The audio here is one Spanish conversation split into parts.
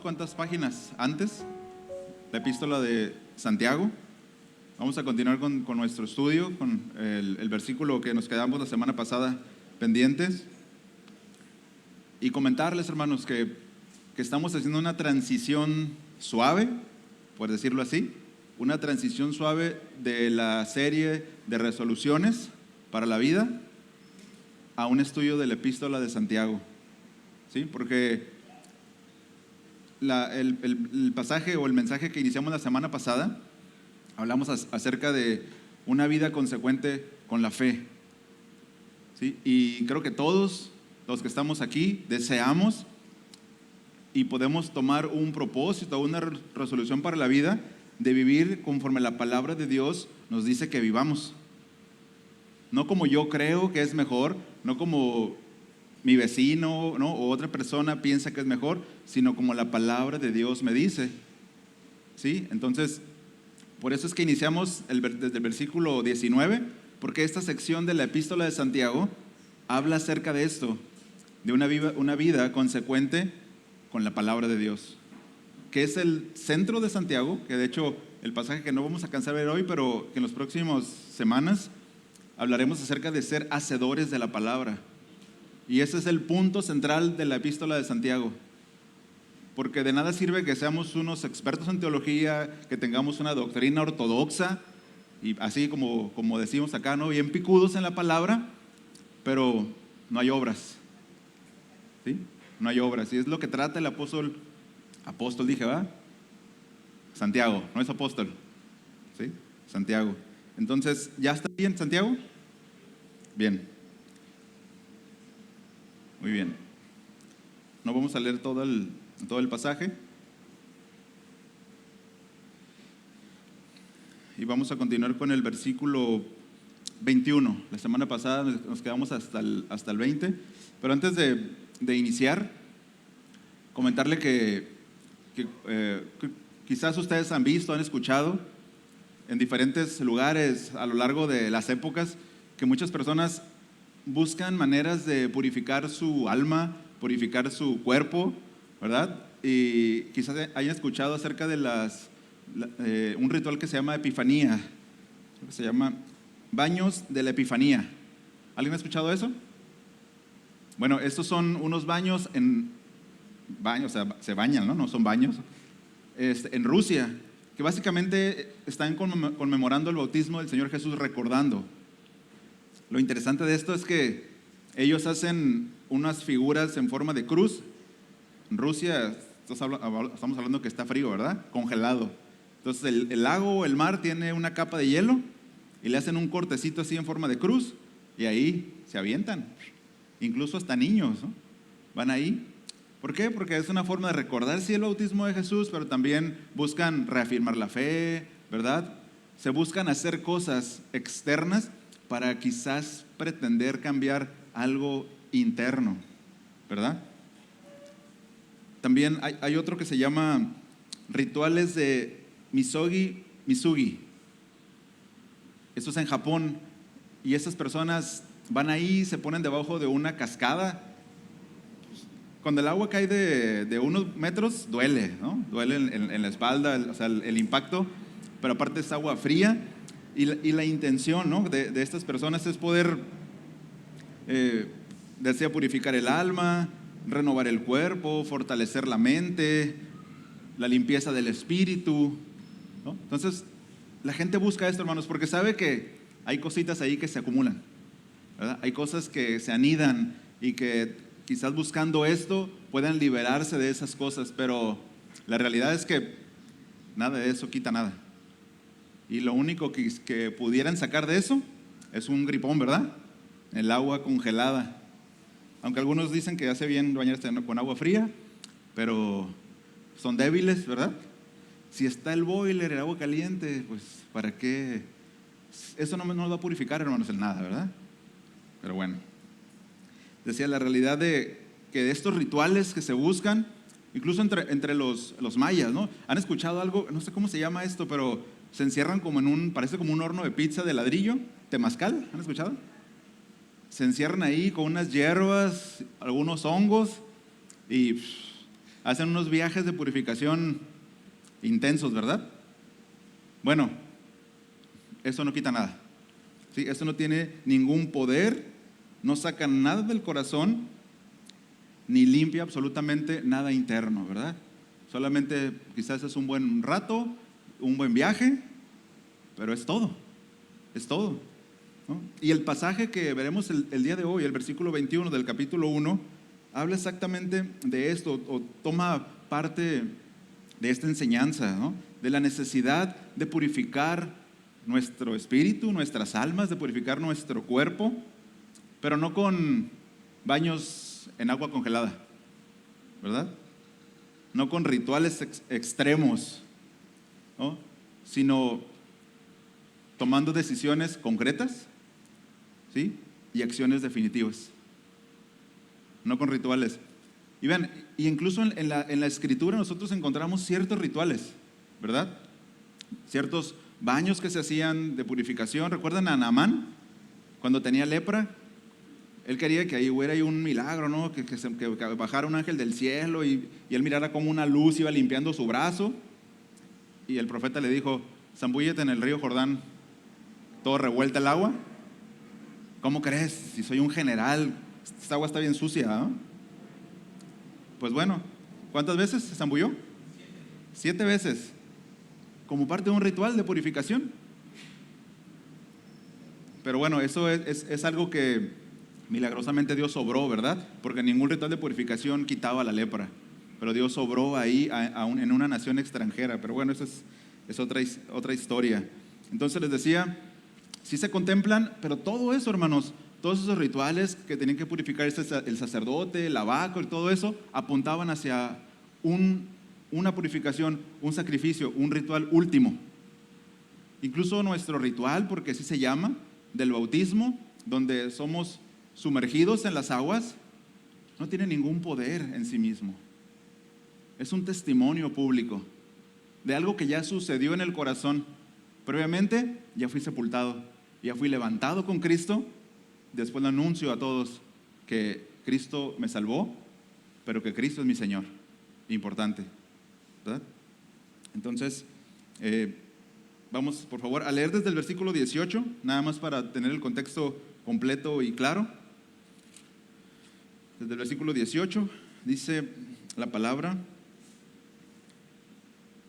cuantas páginas antes, la epístola de Santiago. Vamos a continuar con nuestro estudio, con el versículo que nos quedamos la semana pasada pendientes. Y comentarles, hermanos, que estamos haciendo una transición suave, por decirlo así, una transición suave de la serie de resoluciones para la vida a un estudio de la epístola de Santiago. ¿Sí? Porque el pasaje o el mensaje que iniciamos la semana pasada, hablamos acerca de una vida consecuente con la fe. ¿Sí? Y creo que todos los que estamos aquí deseamos y podemos tomar un propósito, una resolución para la vida de vivir conforme la palabra de Dios nos dice que vivamos. No como yo creo que es mejor, no como mi vecino, ¿no?, o otra persona piensa que es mejor, sino como la palabra de Dios me dice. ¿Sí? Entonces, por eso es que iniciamos desde el versículo 19, porque esta sección de la epístola de Santiago habla acerca de esto, de una vida consecuente con la palabra de Dios, que es el centro de Santiago, que de hecho el pasaje que no vamos a alcanzar a ver hoy, pero que en las próximas semanas hablaremos acerca de ser hacedores de la palabra. Y ese es el punto central de la epístola de Santiago, porque de nada sirve que seamos unos expertos en teología, que tengamos una doctrina ortodoxa, y así como decimos acá, ¿no?, bien picudos en la palabra, pero no hay obras. ¿Sí? No hay obras, y es lo que trata el apóstol dije, ¿va? Santiago, no es apóstol, ¿sí? Santiago. Entonces, ¿ya está bien Santiago? Bien. Muy bien. No vamos a leer todo el pasaje. Y vamos a continuar con el versículo 21. La semana pasada nos quedamos hasta el 20. Pero antes de iniciar, comentarle que quizás ustedes han visto, han escuchado en diferentes lugares a lo largo de las épocas que muchas personas buscan maneras de purificar su alma, purificar su cuerpo, ¿verdad? Y quizás hayan escuchado acerca de un ritual que se llama Epifanía, que se llama baños de la Epifanía. ¿Alguien ha escuchado eso? Bueno, estos son unos baños o sea, se bañan, ¿no? No son baños, en Rusia, que básicamente están conmemorando el bautismo del Señor Jesús, recordando. Lo interesante de esto es que ellos hacen unas figuras en forma de cruz. En Rusia estamos hablando que está frío, ¿verdad? Congelado. Entonces el lago o el mar tiene una capa de hielo y le hacen un cortecito así en forma de cruz y ahí se avientan. Incluso hasta niños, ¿no?, van ahí. ¿Por qué? Porque es una forma de recordar sí el bautismo de Jesús, pero también buscan reafirmar la fe, ¿verdad? Se buscan hacer cosas externas para quizás pretender cambiar algo interno, ¿verdad? También hay otro que se llama rituales de Misugi. Esto es en Japón, y esas personas van ahí, se ponen debajo de una cascada. Cuando el agua cae de unos metros, duele, ¿no? Duele en la espalda, o sea, el impacto, pero aparte es agua fría. Y la intención, ¿no?, de estas personas es poder, desea purificar el alma, renovar el cuerpo, fortalecer la mente, la limpieza del espíritu, ¿no? Entonces, la gente busca esto, hermanos, porque sabe que hay cositas ahí que se acumulan, ¿verdad? Hay cosas que se anidan y que quizás buscando esto puedan liberarse de esas cosas, pero la realidad es que nada de eso quita nada. Y lo único que pudieran sacar de eso es un gripón, ¿verdad? El agua congelada. Aunque algunos dicen que hace bien bañarse con agua fría, pero son débiles, ¿verdad? Si está el boiler, el agua caliente, pues ¿para qué? Eso no nos va a purificar, hermanos, en nada, ¿verdad? Pero bueno, decía la realidad de que de estos rituales que se buscan, incluso entre los mayas, ¿no? ¿Han escuchado algo? No sé cómo se llama esto, pero se encierran parece como un horno de pizza de ladrillo, temazcal, ¿han escuchado? Se encierran ahí con unas hierbas, algunos hongos, y hacen unos viajes de purificación intensos, ¿verdad? Bueno, eso no quita nada. ¿Sí? Eso no tiene ningún poder, no saca nada del corazón, ni limpia absolutamente nada interno, ¿verdad? Solamente quizás es un buen rato, un buen viaje, pero es todo, ¿no? Y el pasaje que veremos el día de hoy, el versículo 21 del capítulo 1, habla exactamente de esto, o toma parte de esta enseñanza, ¿no? De la necesidad de purificar nuestro espíritu, nuestras almas, de purificar nuestro cuerpo, pero no con baños en agua congelada, ¿verdad? No con rituales extremos, ¿no? Sino tomando decisiones concretas, ¿sí? Y acciones definitivas, no con rituales. Y vean, y incluso en la Escritura nosotros encontramos ciertos rituales, ¿verdad? Ciertos baños que se hacían de purificación. ¿Recuerdan a Naamán? Cuando tenía lepra, él quería que ahí hubiera ahí un milagro, ¿no? Que bajara un ángel del cielo y él mirara como una luz iba limpiando su brazo. Y el profeta le dijo: zambúllete en el río Jordán, todo revuelta el agua. ¿Cómo crees? Si soy un general, esta agua está bien sucia, ¿no? Pues bueno, ¿cuántas veces se zambulló? 7 veces, como parte de un ritual de purificación. Pero bueno, eso es algo que milagrosamente Dios obró, ¿verdad? Porque ningún ritual de purificación quitaba la lepra, pero Dios obró ahí en una nación extranjera. Pero bueno, eso es otra historia. Entonces les decía, sí se contemplan, pero todo eso, hermanos, todos esos rituales que tenían que purificar el sacerdote, el abaco y todo eso, apuntaban hacia una purificación, un sacrificio, un ritual último. Incluso nuestro ritual, porque así se llama, del bautismo, donde somos sumergidos en las aguas, no tiene ningún poder en sí mismo. Es un testimonio público de algo que ya sucedió en el corazón. Previamente ya fui sepultado, ya fui levantado con Cristo. Después le anuncio a todos que Cristo me salvó, pero que Cristo es mi Señor. Importante, ¿verdad? Entonces, vamos por favor a leer desde el versículo 18, nada más para tener el contexto completo y claro. Desde el versículo 18 dice la palabra,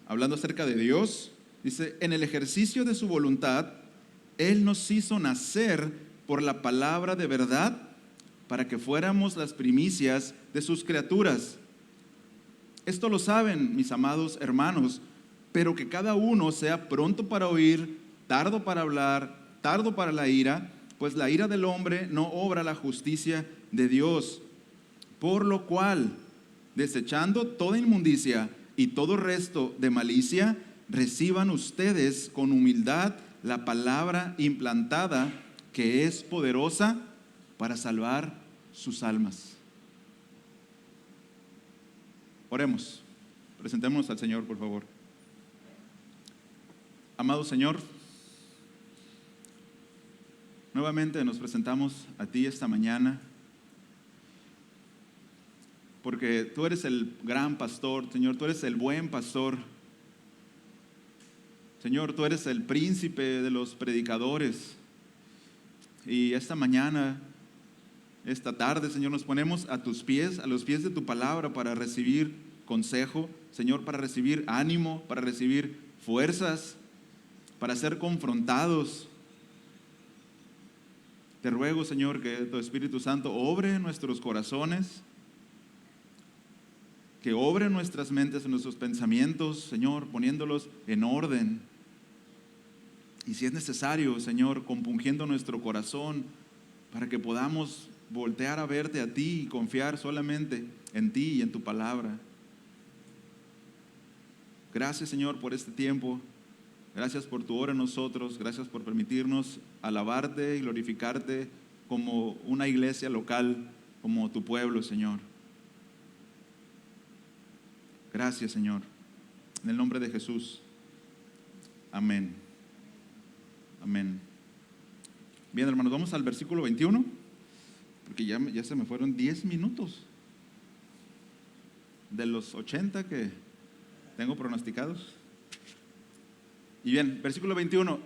hablando acerca de Dios, dice: en el ejercicio de su voluntad, Él nos hizo nacer por la palabra de verdad, para que fuéramos las primicias de sus criaturas. Esto lo saben, mis amados hermanos, pero que cada uno sea pronto para oír, tardo para hablar, tardo para la ira, pues la ira del hombre no obra la justicia de Dios. Por lo cual, desechando toda inmundicia y todo resto de malicia, reciban ustedes con humildad la palabra implantada, que es poderosa para salvar sus almas. Oremos, presentémonos al Señor, por favor. Amado Señor, nuevamente nos presentamos a ti esta mañana, porque tú eres el gran pastor, Señor, tú eres el buen pastor. Señor, tú eres el príncipe de los predicadores. Y esta mañana, esta tarde, Señor, nos ponemos a tus pies, a los pies de tu palabra, para recibir consejo, Señor, para recibir ánimo, para recibir fuerzas, para ser confrontados. Te ruego, Señor, que tu Espíritu Santo obre en nuestros corazones, que obre en nuestras mentes, en nuestros pensamientos, Señor, poniéndolos en orden. Y si es necesario, Señor, compungiendo nuestro corazón, para que podamos voltear a verte a ti y confiar solamente en ti y en tu palabra. Gracias, Señor, por este tiempo. Gracias por tu obra en nosotros. Gracias por permitirnos alabarte y glorificarte como una iglesia local, como tu pueblo, Señor. Gracias, Señor. En el nombre de Jesús. Amén. Amén. Bien, hermanos, vamos al versículo 21, porque ya se me fueron 10 minutos. de los 80 que tengo pronosticados. Y bien, versículo 21,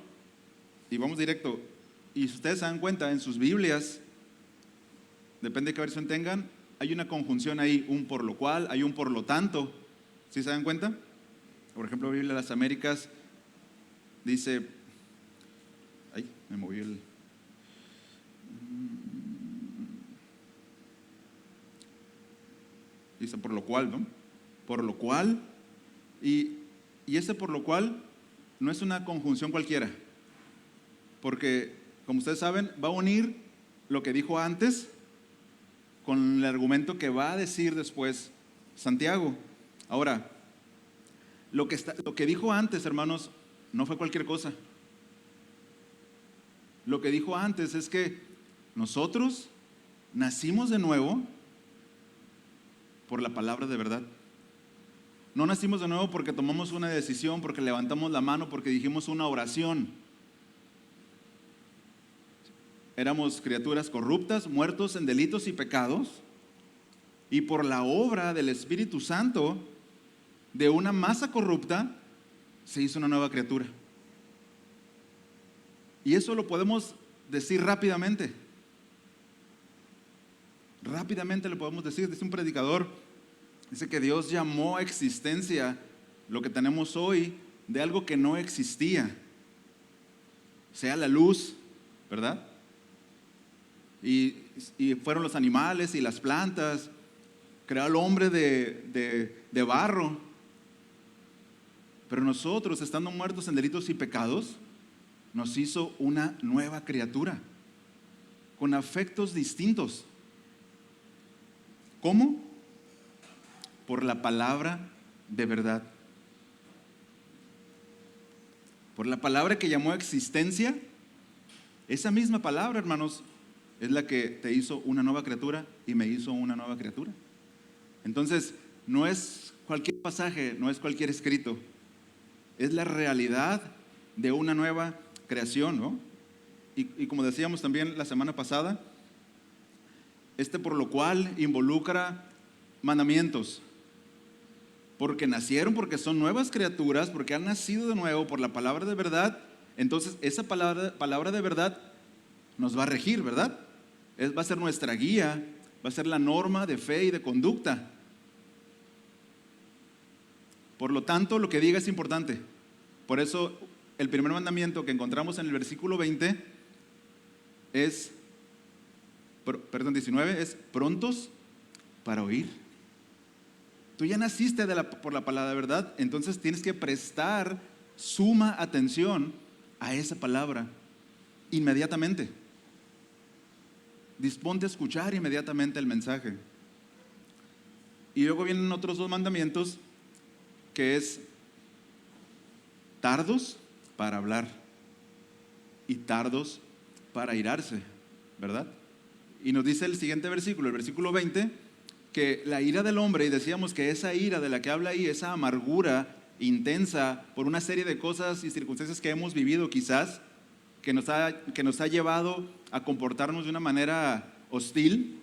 y vamos directo. Y si ustedes se dan cuenta, en sus Biblias, depende de qué versión tengan, hay una conjunción ahí, un por lo cual, hay un por lo tanto. ¿Sí se dan cuenta? Por ejemplo, Biblia de las Américas dice, ay, me moví el... Dice por lo cual, ¿no? Por lo cual, y ese por lo cual no es una conjunción cualquiera, porque, como ustedes saben, va a unir lo que dijo antes con el argumento que va a decir después Santiago. Ahora, lo que dijo antes, hermanos, no fue cualquier cosa. Lo que dijo antes es que nosotros nacimos de nuevo por la palabra de verdad. No nacimos de nuevo porque tomamos una decisión, porque levantamos la mano, porque dijimos una oración. Éramos criaturas corruptas, muertos en delitos y pecados, y por la obra del Espíritu Santo, de una masa corrupta, se hizo una nueva criatura. Y eso lo podemos decir rápidamente. Rápidamente lo podemos decir. Dice un predicador, dice que Dios llamó a existencia lo que tenemos hoy de algo que no existía. Sea la luz, ¿verdad? Y fueron los animales y las plantas. Creó al hombre de barro. Pero nosotros, estando muertos en delitos y pecados, nos hizo una nueva criatura, con afectos distintos. ¿Cómo? Por la palabra de verdad. Por la palabra que llamó a existencia. Esa misma palabra, hermanos, es la que te hizo una nueva criatura y me hizo una nueva criatura. Entonces, no es cualquier pasaje, no es cualquier escrito. Es la realidad de una nueva creación, ¿no? Y como decíamos también la semana pasada, por lo cual involucra mandamientos. Porque nacieron, porque son nuevas criaturas, porque han nacido de nuevo por la palabra de verdad. Entonces esa palabra de verdad nos va a regir, ¿verdad? Va a ser nuestra guía, va a ser la norma de fe y de conducta. Por lo tanto, lo que diga es importante. Por eso el primer mandamiento que encontramos en el versículo 20 es, 19, es prontos para oír. Tú ya naciste por la palabra de verdad, entonces tienes que prestar suma atención a esa palabra inmediatamente. Disponte a escuchar inmediatamente el mensaje. Y luego vienen otros dos mandamientos, que es tardos para hablar y tardos para airarse, ¿verdad? Y nos dice el siguiente versículo, el versículo 20, que la ira del hombre, y decíamos que esa ira de la que habla ahí, esa amargura intensa por una serie de cosas y circunstancias que hemos vivido quizás, que nos ha llevado a comportarnos de una manera hostil,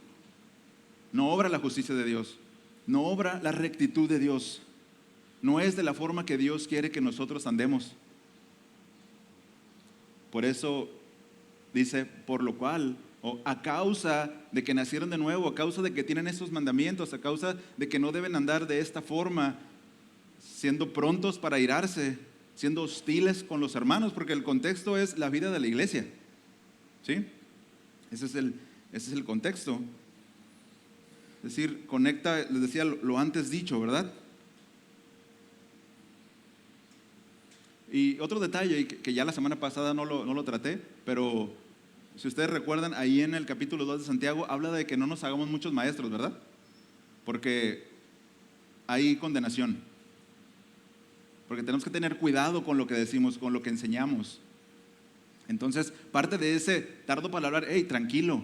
no obra la justicia de Dios, no obra la rectitud de Dios, no es de la forma que Dios quiere que nosotros andemos. Por eso dice, por lo cual, o a causa de que nacieron de nuevo, a causa de que tienen estos mandamientos, a causa de que no deben andar de esta forma, siendo prontos para irarse, siendo hostiles con los hermanos, porque el contexto es la vida de la iglesia, ¿sí? Ese es el contexto. Es decir, conecta, les decía, lo antes dicho, ¿verdad? Y otro detalle que ya la semana pasada no lo traté, pero si ustedes recuerdan, ahí en el capítulo 2 de Santiago habla de que no nos hagamos muchos maestros, ¿verdad? Porque hay condenación. Porque tenemos que tener cuidado con lo que decimos, con lo que enseñamos. Entonces, parte de ese tardo para hablar, hey, tranquilo.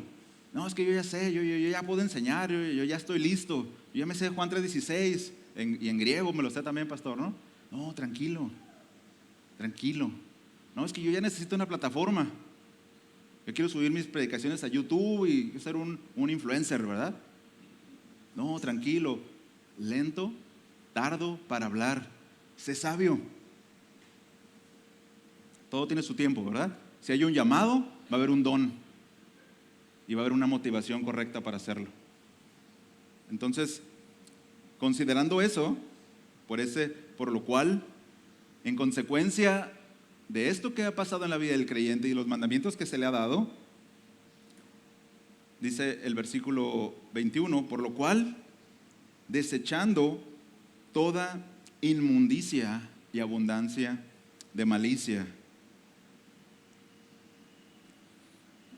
No, es que yo ya sé, yo ya puedo enseñar, yo ya estoy listo. Yo ya me sé Juan 3:16, y en griego me lo sé también, pastor, ¿no? No, tranquilo. No, es que yo ya necesito una plataforma. Yo quiero subir mis predicaciones a YouTube y ser un influencer, ¿verdad? No, tranquilo. lento, tardo para hablar. Sé sabio. Todo tiene su tiempo, ¿verdad? Si hay un llamado, va a haber un don y va a haber una motivación correcta para hacerlo. Entonces, considerando eso, por lo cual, en consecuencia de esto que ha pasado en la vida del creyente y los mandamientos que se le ha dado, dice el versículo 21, por lo cual, desechando toda inmundicia y abundancia de malicia.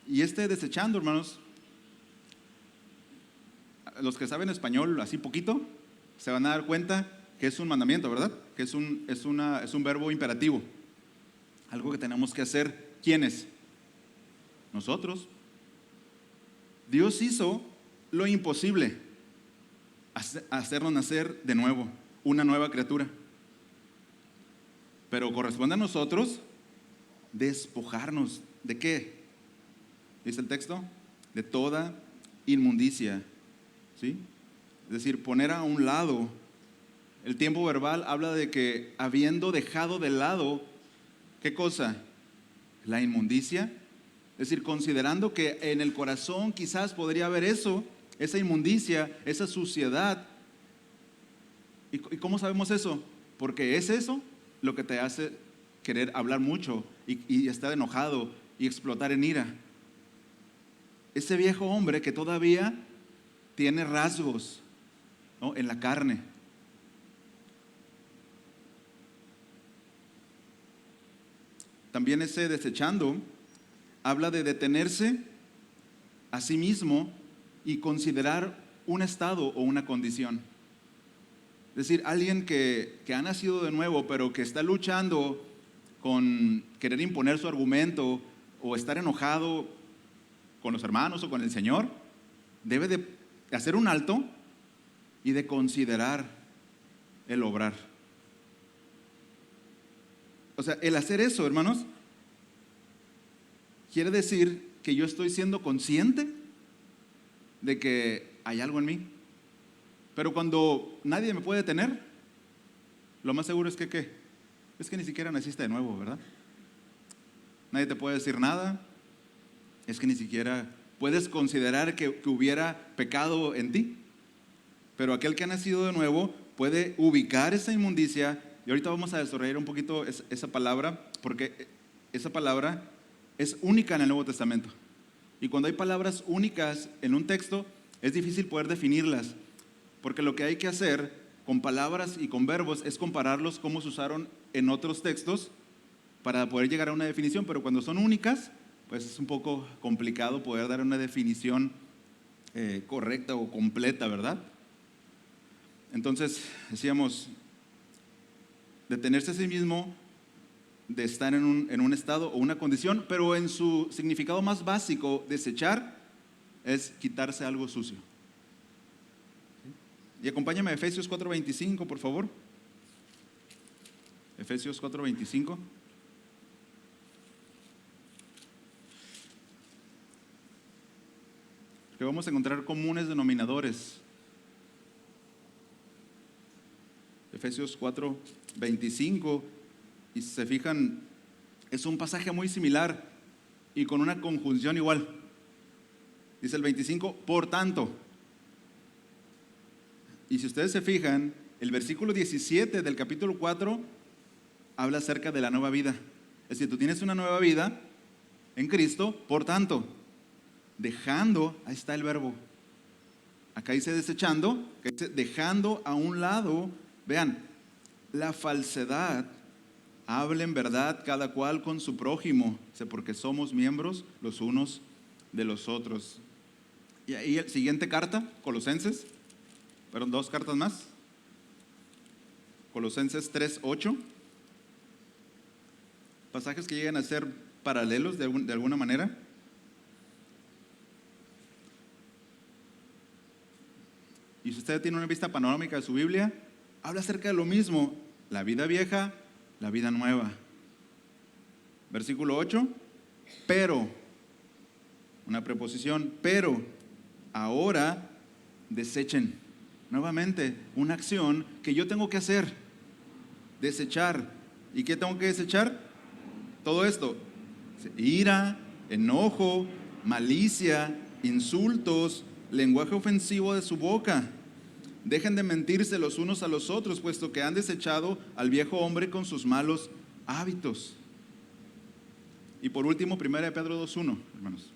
Y desechando, hermanos, los que saben español así poquito, se van a dar cuenta que es un mandamiento, ¿verdad? Que es un verbo imperativo. Algo que tenemos que hacer. ¿Quiénes? Nosotros. Dios hizo lo imposible, hacernos nacer de nuevo, una nueva criatura. Pero corresponde a nosotros despojarnos. ¿De qué? Dice el texto, de toda inmundicia, ¿sí? Es decir, poner a un lado. El tiempo verbal habla de que habiendo dejado de lado, ¿qué cosa? La inmundicia. Es decir, considerando que en el corazón quizás podría haber eso, esa inmundicia, esa suciedad. ¿Y cómo sabemos eso? Porque es eso lo que te hace querer hablar mucho y estar enojado y explotar en ira. Ese viejo hombre que todavía tiene rasgos, ¿no?, en la carne. También ese desechando habla de detenerse a sí mismo y considerar un estado o una condición. Es decir, alguien que ha nacido de nuevo, pero que está luchando con querer imponer su argumento o estar enojado con los hermanos o con el Señor, debe de hacer un alto y de considerar el obrar. O sea, el hacer eso, hermanos, quiere decir que yo estoy siendo consciente de que hay algo en mí. Pero cuando nadie me puede detener, lo más seguro es que ¿qué? Es que ni siquiera naciste de nuevo, ¿verdad? Nadie te puede decir nada. Es que ni siquiera puedes considerar que hubiera pecado en ti. Pero aquel que ha nacido de nuevo puede ubicar esa inmundicia. Y ahorita vamos a desarrollar un poquito esa palabra, porque esa palabra es única en el Nuevo Testamento. Y cuando hay palabras únicas en un texto, es difícil poder definirlas, porque lo que hay que hacer con palabras y con verbos es compararlos cómo se usaron en otros textos para poder llegar a una definición. Pero cuando son únicas, pues es un poco complicado poder dar una definición correcta o completa, ¿verdad? Entonces, decíamos, detenerse a sí mismo, de estar en un estado o una condición, pero en su significado más básico, desechar es quitarse algo sucio. Y acompáñame a Efesios 4:25, por favor. Efesios 4:25. Que vamos a encontrar comunes denominadores. Efesios 4:25, y si se fijan, es un pasaje muy similar y con una conjunción igual. Dice el 25, por tanto. Y si ustedes se fijan, el versículo 17 del capítulo 4 habla acerca de la nueva vida. Es decir, tú tienes una nueva vida en Cristo, por tanto, dejando, ahí está el verbo. Acá dice desechando, que dice dejando a un lado, vean, la falsedad, hablen verdad cada cual con su prójimo, porque somos miembros los unos de los otros. Y ahí la siguiente carta, Colosenses, fueron 2 cartas más. Colosenses 3:8. Pasajes que llegan a ser paralelos de alguna manera. Y si usted tiene una vista panorámica de su Biblia, habla acerca de lo mismo, la vida vieja, la vida nueva. Versículo 8, pero, una preposición, pero ahora desechen. nuevamente, una acción que yo tengo que hacer, desechar. ¿Y qué tengo que desechar? Todo esto: ira, enojo, malicia, insultos, lenguaje ofensivo de su boca. Dejen de mentirse los unos a los otros, puesto que han desechado al viejo hombre con sus malos hábitos. Y por último, 1 Pedro 2:1, hermanos.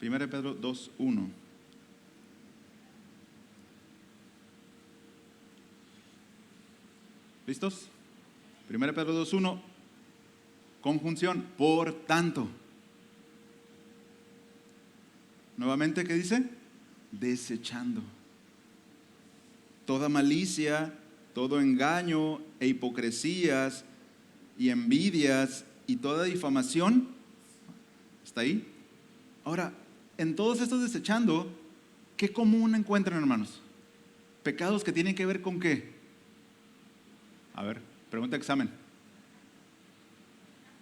1 Pedro 2:1. ¿Listos? 1 Pedro 2:1, conjunción, por tanto. Nuevamente, ¿qué dice? Desechando toda malicia, todo engaño e hipocresías y envidias y toda difamación. ¿Está ahí? Ahora, en todos estos desechando, ¿qué común encuentran, hermanos? Pecados que tienen que ver con ¿qué? A ver, pregunta examen.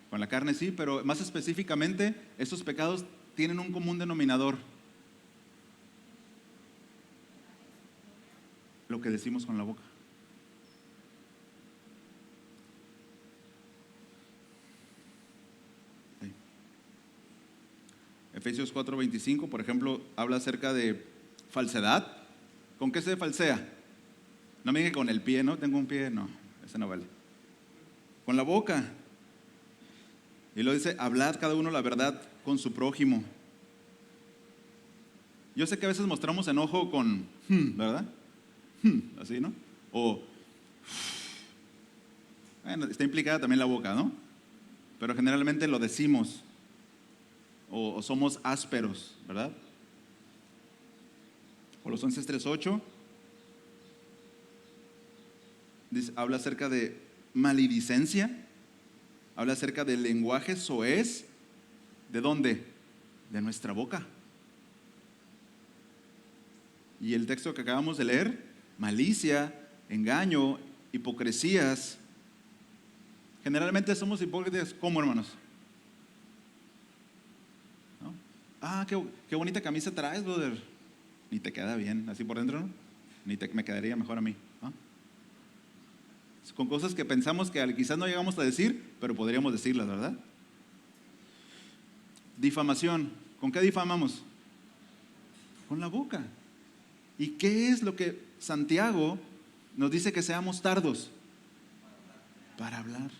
Con la carne sí, pero más específicamente, estos pecados tienen un común denominador: lo que decimos con la boca. Sí. Efesios 4:25, por ejemplo, habla acerca de falsedad. ¿Con qué se falsea? No me diga con el pie, ¿no? Tengo un pie, no, ese no vale. Con la boca. Y lo dice: hablad cada uno la verdad con su prójimo. Yo sé que a veces mostramos enojo con ¿verdad? Así, ¿no? O bueno, está implicada también la boca, ¿no? Pero generalmente lo decimos. O somos ásperos, ¿verdad? Colosenses 3:8 habla acerca de maledicencia. Habla acerca del lenguaje soez. ¿De dónde? De nuestra boca. Y el texto que acabamos de leer: malicia, engaño, hipocresías. Generalmente somos hipócritas, ¿cómo, hermanos? ¿No? Ah, qué bonita camisa traes, brother. Ni te queda bien, así por dentro, ¿no? Me quedaría mejor a mí, ¿no? Con cosas que pensamos que quizás no llegamos a decir, pero podríamos decirlas, ¿verdad? Difamación. ¿Con qué difamamos? Con la boca. ¿Y qué es lo que Santiago nos dice que seamos tardos? Para hablar.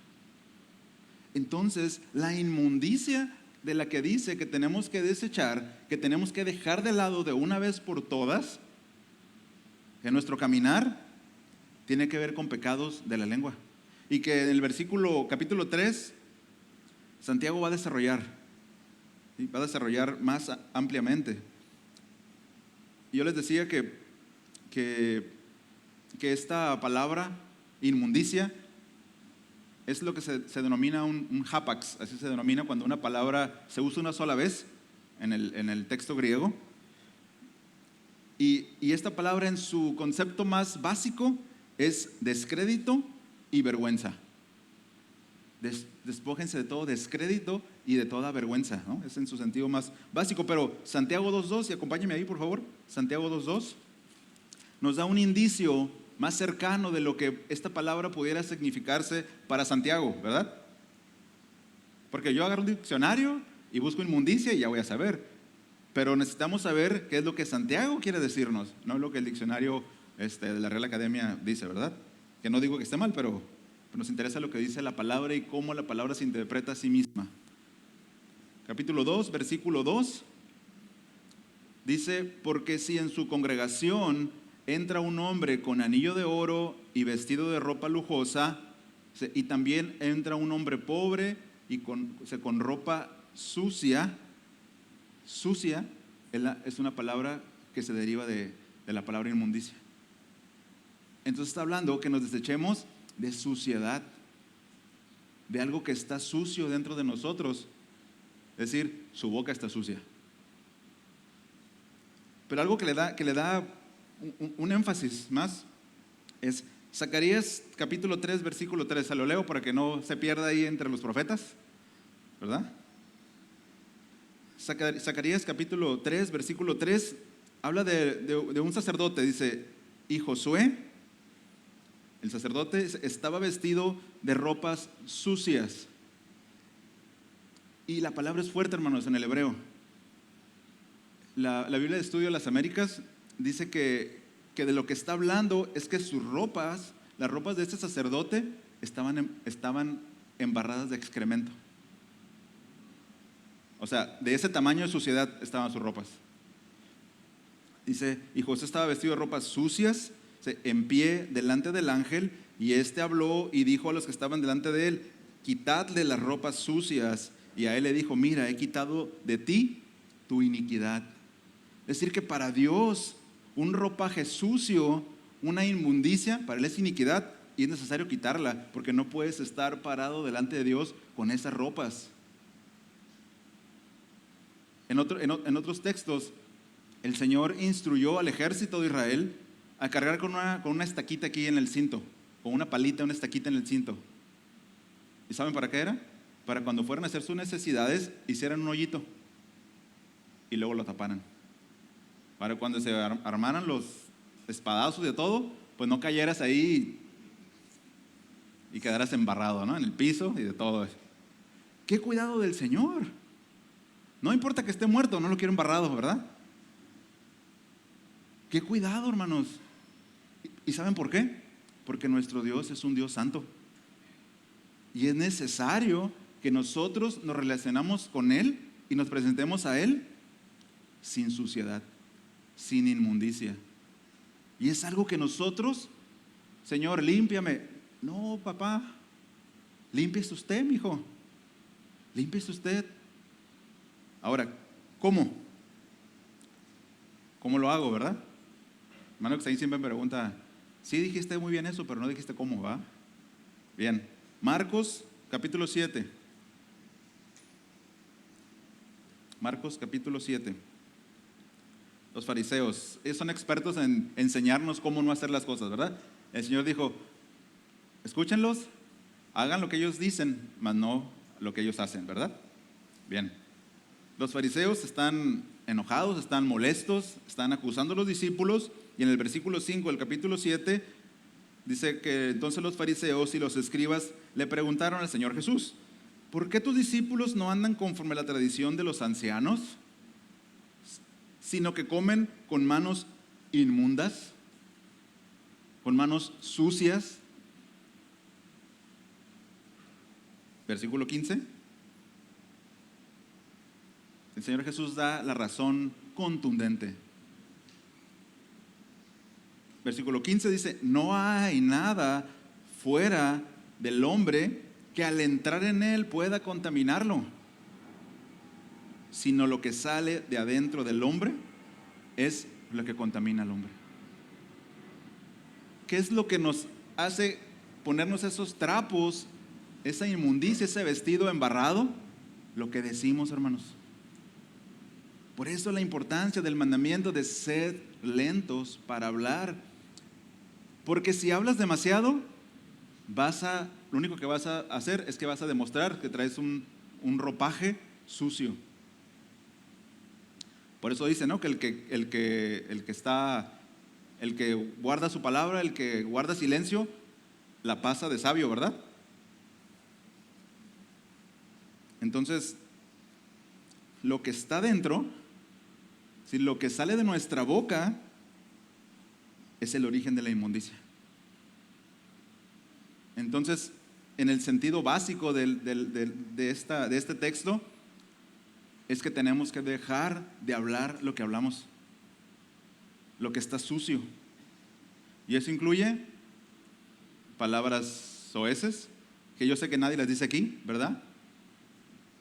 Entonces, la inmundicia de la que dice que tenemos que desechar, que tenemos que dejar de lado de una vez por todas, que nuestro caminar tiene que ver con pecados de la lengua. Y que en el capítulo 3, Santiago va a desarrollar, ¿sí? Va a desarrollar más ampliamente. Y yo les decía que esta palabra, inmundicia, es lo que se denomina un hapax. Así se denomina cuando una palabra se usa una sola vez en el texto griego. Y esta palabra, en su concepto más básico, es descrédito y vergüenza. Despójense de todo descrédito y de toda vergüenza, ¿no? Es en su sentido más básico. Pero Santiago 2:2, y acompáñenme ahí, por favor. Santiago 2:2 nos da un indicio más cercano de lo que esta palabra pudiera significarse para Santiago, ¿verdad? Porque yo agarro un diccionario y busco inmundicia y ya voy a saber. Pero necesitamos saber qué es lo que Santiago quiere decirnos, no lo que el diccionario de la Real Academia dice, ¿verdad? Que no digo que esté mal, pero nos interesa lo que dice la palabra y cómo la palabra se interpreta a sí misma. Capítulo 2, versículo 2, dice: porque si en su congregación entra un hombre con anillo de oro y vestido de ropa lujosa, y también entra un hombre pobre y con ropa sucia es una palabra que se deriva de la palabra inmundicia. Entonces está hablando que nos desechemos de suciedad, de algo que está sucio dentro de nosotros. Es decir, su boca está sucia. Pero algo que le da un énfasis más es Zacarías capítulo 3, versículo 3. Se lo leo para que no se pierda ahí entre los profetas, ¿verdad? Zacarías capítulo 3, versículo 3, habla de un sacerdote, dice, y Josué, el sacerdote, estaba vestido de ropas sucias. Y la palabra es fuerte, hermanos, en el hebreo. La Biblia de Estudio de las Américas dice que de lo que está hablando es que sus ropas, las ropas de este sacerdote, estaban embarradas de excremento. O sea, de ese tamaño de suciedad estaban sus ropas. Dice, y José estaba vestido de ropas sucias, en pie delante del ángel, y éste habló y dijo a los que estaban delante de él, quitadle las ropas sucias. Y a él le dijo, mira, he quitado de ti tu iniquidad. Es decir, que para Dios un ropaje sucio, una inmundicia, para él es iniquidad y es necesario quitarla, porque no puedes estar parado delante de Dios con esas ropas. En otros textos, el Señor instruyó al ejército de Israel a cargar con una estaquita aquí en el cinto, con una palita, una estaquita en el cinto. ¿Y saben para qué era? Para cuando fueran a hacer sus necesidades, hicieran un hoyito y luego lo taparan. Para cuando se armaran los espadazos y de todo, pues no cayeras ahí y quedaras embarrado, ¿no? En el piso y de todo eso. ¡Qué cuidado del Señor! No importa que esté muerto, no lo quiero embarrado, ¿verdad? ¡Qué cuidado, hermanos! ¿Y saben por qué? Porque nuestro Dios es un Dios santo. Y es necesario que nosotros nos relacionamos con Él y nos presentemos a Él sin suciedad, sin inmundicia. Y es algo que nosotros, Señor, límpiame. No, papá, límpiese usted, mijo. Límpiese usted. Ahora, ¿cómo? ¿Cómo lo hago, verdad? Hermano Xaín siempre me pregunta, sí dijiste muy bien eso, pero no dijiste cómo, ¿va? Bien, Marcos capítulo 7. Marcos capítulo 7. Los fariseos, ellos son expertos en enseñarnos cómo no hacer las cosas, ¿verdad? El Señor dijo, escúchenlos, hagan lo que ellos dicen, mas no lo que ellos hacen, ¿verdad? Bien, los fariseos están enojados, están molestos, están acusando a los discípulos, y en el versículo 5 del capítulo 7 dice que entonces los fariseos y los escribas le preguntaron al Señor Jesús, ¿por qué tus discípulos no andan conforme a la tradición de los ancianos, sino que comen con manos inmundas, con manos sucias? Versículo 15. El Señor Jesús da la razón contundente. Versículo 15 dice, no hay nada fuera del hombre que al entrar en él pueda contaminarlo, sino lo que sale de adentro del hombre es lo que contamina al hombre. ¿Qué es lo que nos hace ponernos esos trapos, esa inmundicia, ese vestido embarrado? Lo que decimos, hermanos. Por eso la importancia del mandamiento de ser lentos para hablar. Porque si hablas demasiado, lo único que vas a hacer es que vas a demostrar que traes un ropaje sucio. Por eso dice, ¿no? Que el que guarda su palabra, el que guarda silencio, la pasa de sabio, ¿verdad? Entonces, lo que está dentro, si lo que sale de nuestra boca es el origen de la inmundicia. Entonces, en el sentido básico de este texto, es que tenemos que dejar de hablar lo que hablamos, lo que está sucio. Y eso incluye palabras soeces, que yo sé que nadie las dice aquí, ¿verdad?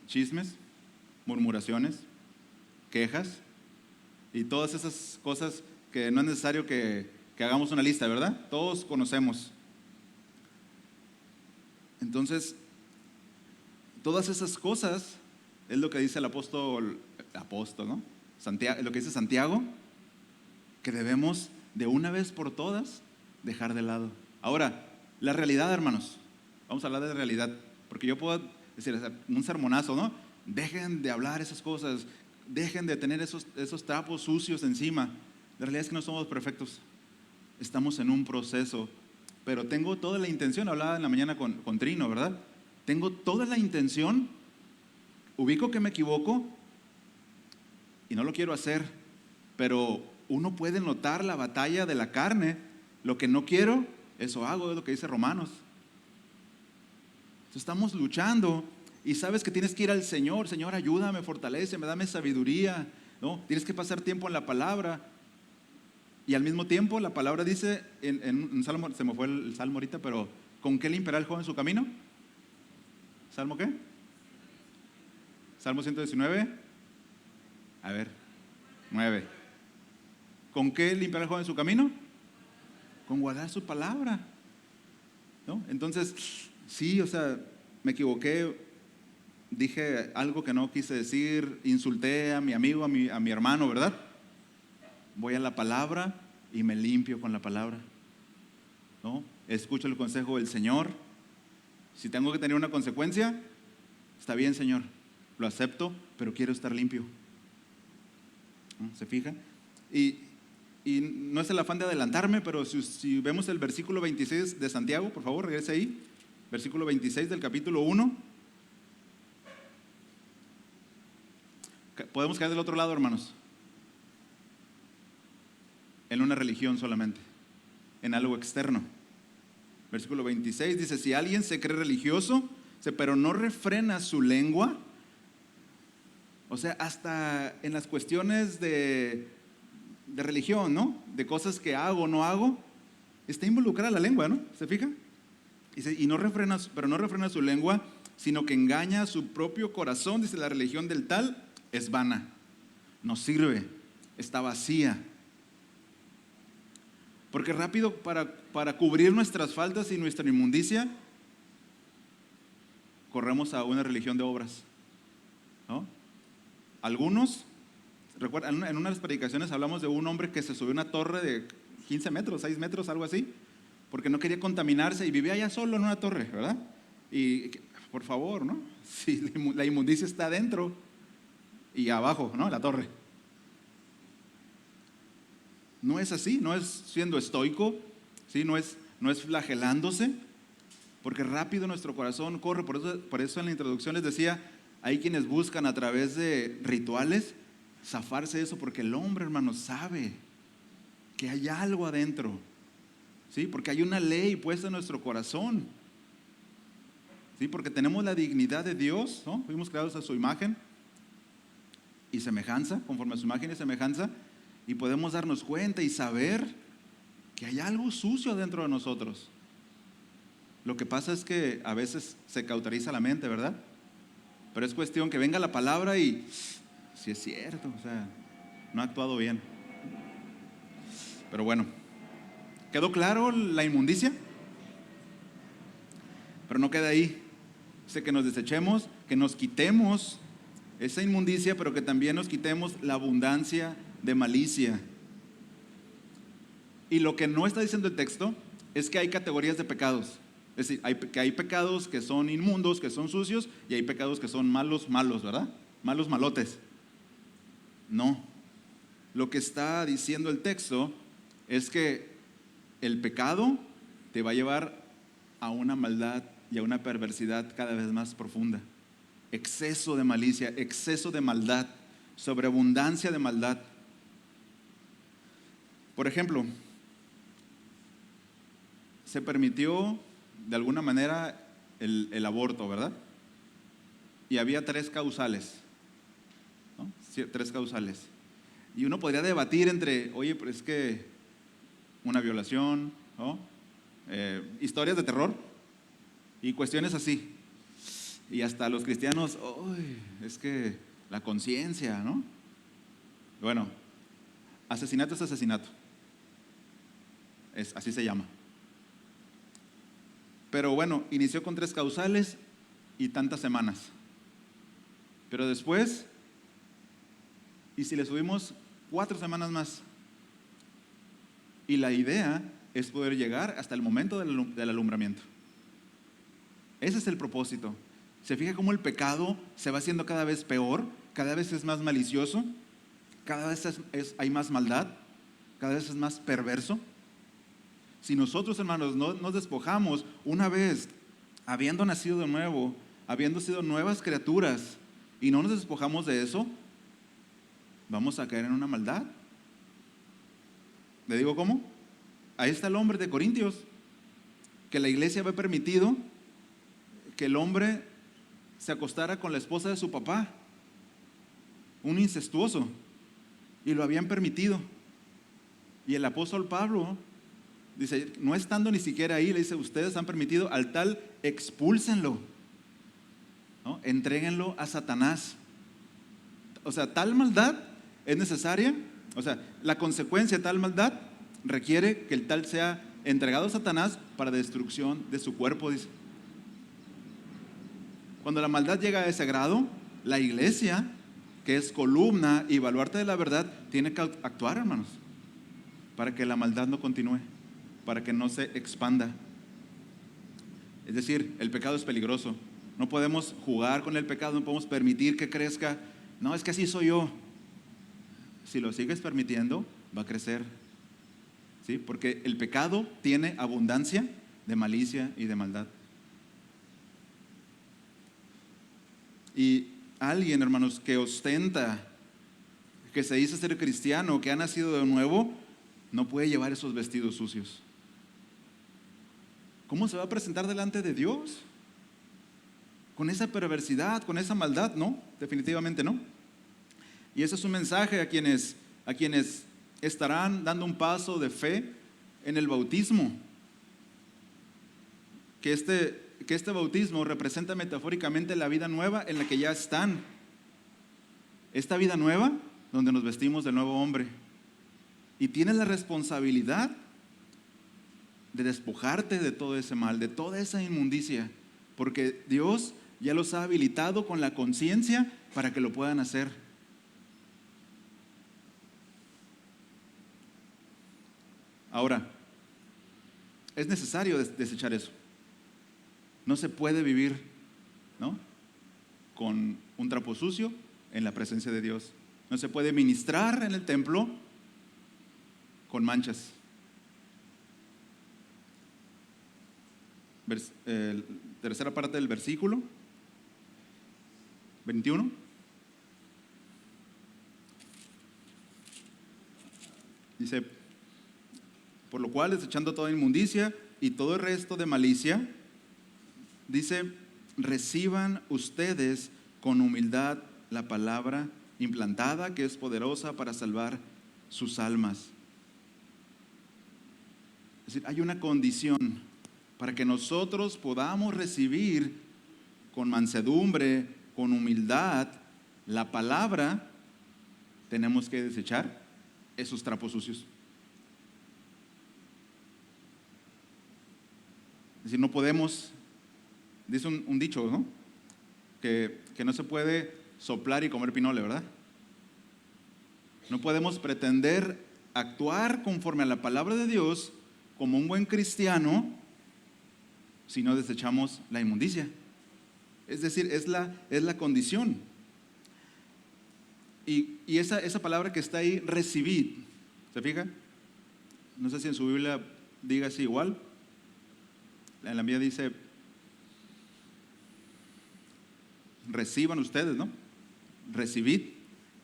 Chismes, murmuraciones, quejas y todas esas cosas que no es necesario que hagamos una lista, ¿verdad? Todos conocemos. Entonces, todas esas cosas es lo que dice el apóstol, ¿no? Santiago, lo que dice Santiago, que debemos de una vez por todas dejar de lado. Ahora, la realidad, hermanos, vamos a hablar de realidad, porque yo puedo decir un sermonazo, ¿no? Dejen de hablar esas cosas, dejen de tener esos trapos sucios encima. La realidad es que no somos perfectos, estamos en un proceso, pero tengo toda la intención, hablaba en la mañana con Trino, ¿verdad? Tengo toda la intención, ubico que me equivoco y no lo quiero hacer, pero uno puede notar la batalla de la carne. Lo que no quiero, eso hago, es lo que dice Romanos. Entonces, estamos luchando y sabes que tienes que ir al Señor. Señor, ayúdame, fortaléceme, dame sabiduría, ¿no? Tienes que pasar tiempo en la palabra. Y al mismo tiempo la palabra dice en un salmo, se me fue el salmo ahorita, pero ¿con qué limpiará el joven su camino? ¿Salmo qué? Salmo 119. A ver, 9. ¿Con qué limpiará el joven su camino? Con guardar su palabra, ¿no? Entonces, sí, o sea, me equivoqué, dije algo que no quise decir, insulté a mi amigo, a mi hermano, ¿verdad? Voy a la palabra y me limpio con la palabra, ¿no? Escucho el consejo del Señor. Si tengo que tener una consecuencia, está bien, Señor, lo acepto, pero quiero estar limpio, ¿no? ¿Se fija? Y no es el afán de adelantarme, pero si vemos el versículo 26 de Santiago, por favor, regrese ahí. Versículo 26 del capítulo 1. Podemos caer del otro lado, hermanos. En una religión solamente, en algo externo. Versículo 26 dice: si alguien se cree religioso, pero no refrena su lengua, o sea, hasta en las cuestiones de religión, ¿no? De cosas que hago o no hago, está involucrada la lengua, ¿no? ¿Se fija? Dice, pero no refrena su lengua, sino que engaña a su propio corazón. Dice, la religión del tal es vana, no sirve, está vacía. Porque rápido para cubrir nuestras faltas y nuestra inmundicia, corremos a una religión de obras, ¿no? Algunos, recuerda, en una de las predicaciones hablamos de un hombre que se subió a una torre de 15 metros, 6 metros, algo así, porque no quería contaminarse y vivía allá solo en una torre, ¿verdad? Y por favor, ¿no? Si la inmundicia está adentro y abajo, ¿no? La torre. No es así, no es siendo estoico, ¿sí? No es flagelándose, porque rápido nuestro corazón corre. Por eso en la introducción les decía, hay quienes buscan a través de rituales zafarse de eso, porque el hombre, hermano, sabe que hay algo adentro, ¿sí? Porque hay una ley puesta en nuestro corazón, ¿sí? Porque tenemos la dignidad de Dios, ¿no? Fuimos creados a su imagen y semejanza, conforme a su imagen y semejanza, y podemos darnos cuenta y saber que hay algo sucio dentro de nosotros. Lo que pasa es que a veces se cauteriza la mente, ¿verdad? Pero es cuestión que venga la palabra y si es cierto, o sea, no ha actuado bien. Pero bueno, ¿quedó claro la inmundicia? Pero no queda ahí. Dice que nos desechemos, que nos quitemos esa inmundicia, pero que también nos quitemos la abundancia de malicia. Y lo que no está diciendo el texto es que hay categorías de pecados. Es decir, que hay pecados que son inmundos, que son sucios, y hay pecados que son malos, ¿verdad? Malos, malotes. No. Lo que está diciendo el texto es que el pecado te va a llevar a una maldad y a una perversidad cada vez más profunda. Exceso de malicia, exceso de maldad, sobreabundancia de maldad. Por ejemplo, se permitió de alguna manera el aborto, ¿verdad? Y había 3 causales, ¿no? 3 causales. Y uno podría debatir entre, oye, pero es que una violación, ¿no? Historias de terror y cuestiones así. Y hasta los cristianos, uy, es que la conciencia, ¿no? Bueno, asesinato es asesinato. Así se llama. Pero bueno, inició con 3 causales y tantas semanas. Pero después, ¿y si le subimos 4 semanas más? Y la idea es poder llegar hasta el momento del alumbramiento. Ese es el propósito. ¿Se fija cómo el pecado se va haciendo cada vez peor? cada vez es más malicioso, cada vez hay más maldad, cada vez es más perverso. Si nosotros, hermanos, no nos despojamos una vez, habiendo nacido de nuevo, habiendo sido nuevas criaturas, y no nos despojamos de eso, vamos a caer en una maldad. ¿Le digo cómo? Ahí está el hombre de Corintios, que la iglesia había permitido que el hombre se acostara con la esposa de su papá, un incestuoso, y lo habían permitido. Y el apóstol Pablo dice, no estando ni siquiera ahí, le dice, ustedes han permitido, al tal expúlsenlo, ¿no? Entréguenlo a Satanás. O sea, tal maldad es necesaria, o sea, la consecuencia de tal maldad requiere que el tal sea entregado a Satanás para destrucción de su cuerpo, dice. Cuando la maldad llega a ese grado, la iglesia, que es columna y baluarte de la verdad, tiene que actuar, hermanos, para que la maldad no continúe, para que no se expanda. Es decir, el pecado es peligroso. No podemos jugar con el pecado, no podemos permitir que crezca. No, es que así soy yo. Si lo sigues permitiendo, va a crecer. ¿Sí? Porque el pecado tiene abundancia de malicia y de maldad. Y alguien, hermanos, que ostenta, que se dice ser cristiano, que ha nacido de nuevo, no puede llevar esos vestidos sucios. ¿Cómo se va a presentar delante de Dios? Con esa perversidad, con esa maldad, no, definitivamente no. Y ese es un mensaje a quienes estarán dando un paso de fe en el bautismo. Que este bautismo representa metafóricamente la vida nueva en la que ya están. Esta vida nueva donde nos vestimos del nuevo hombre. Y tienes la responsabilidad de despojarte de todo ese mal, de toda esa inmundicia, porque Dios ya los ha habilitado con la conciencia para que lo puedan hacer. Ahora, es necesario desechar eso. No se puede vivir, ¿no?, con un trapo sucio en la presencia de Dios. No se puede ministrar en el templo con manchas. Tercera parte del versículo 21. Dice, por lo cual, desechando toda inmundicia y todo el resto de malicia, dice, reciban ustedes con humildad la palabra implantada que es poderosa para salvar sus almas. Es decir, hay una condición para que nosotros podamos recibir con mansedumbre, con humildad, la palabra. Tenemos que desechar esos trapos sucios. Es decir, no podemos, dice un dicho, ¿no?, que no se puede soplar y comer pinole, ¿verdad? No podemos pretender actuar conforme a la palabra de Dios como un buen cristiano si no desechamos la inmundicia. Es decir, es la condición. Y esa palabra que está ahí, recibid, ¿se fija? No sé si en su Biblia diga así igual. En la mía dice, reciban ustedes, ¿no? Recibid.